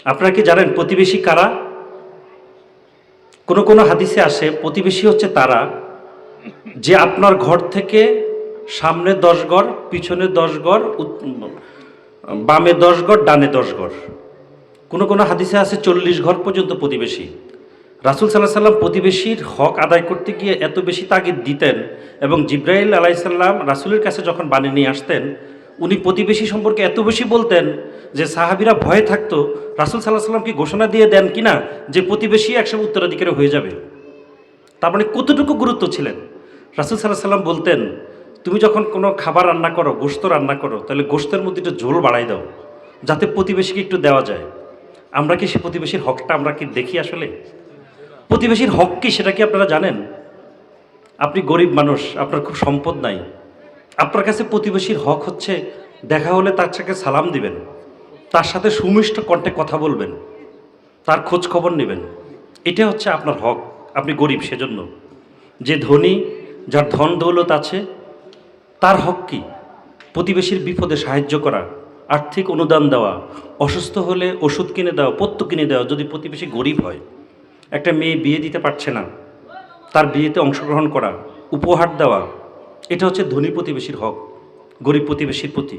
আপনারা কি জানেন প্রতিবেশী কারা? কোনো কোনো হাদিসে আসে প্রতিবেশী হচ্ছে তারা যে আপনার ঘর থেকে সামনে 10 গড়, পিছনে 10 গড়, বামে 10 গড়, ডানে 10 গড়। কোনো কোনো হাদিসে আছে 40 ঘর পর্যন্ত প্রতিবেশী। রাসূল সাল্লাল্লাহু আলাইহি সাল্লাম প্রতিবেশীর হক আদায় করতে গিয়ে এত বেশি তাগিদ দিতেন, এবং জিবরাইল আলাইহিস সালাম রাসূলের কাছে যখন বাণী নিয়ে আসতেন, উনি প্রতিবেশী সম্পর্কে এত বেশি বলতেন যে সাহাবীরা ভয়ে থাকতো রাসূল সাল্লাল্লাহু আলাইহি সাল্লাম কি ঘোষণা দিয়ে দেন কিনা যে প্রতিবেশী একসময় উত্তরাধিকারী হয়ে যাবে। তার মানে কতটুকু গুরুত্ব ছিলেন। রাসূল সাল্লাল্লাহু আলাইহি সাল্লাম বলতেন, তুমি যখন কোনো খাবার রান্না করো, গোশত রান্না করো, তাহলে গোশতের মধ্যে একটু ঝোল বাড়াই দাও, যাতে প্রতিবেশীকে একটু দেওয়া যায়। আমরা কি সে প্রতিবেশীর হকটা আমরা কি দেখি আসলে? প্রতিবেশীর হক কি সেটা কি আপনারা জানেন? আপনি গরিব মানুষ, আপনার খুব সম্পদ নাই, আপনার কাছে প্রতিবেশীর হক হচ্ছে দেখা হলে তার সাথে সালাম দিবেন, তার সাথে সুমিষ্ট কণ্ঠে কথা বলবেন, তার খোঁজ খবর নেবেন। এটা হচ্ছে আপনার হক। আপনি গরিব সেজন্য। যে ধনী, যার ধন দৌলত আছে, তার হক কি? প্রতিবেশীর বিপদে সাহায্য করা, আর্থিক অনুদান দেওয়া, অসুস্থ হলে ওষুধ কিনে দেওয়া, পথ্য কিনে দেওয়া। যদি প্রতিবেশী গরিব হয়, একটা মেয়ে বিয়ে দিতে পারছে না, তার বিয়েতে অংশগ্রহণ করা, উপহার দেওয়া, এটা হচ্ছে ধনী প্রতিবেশীর হক গরিব প্রতিবেশীর প্রতি।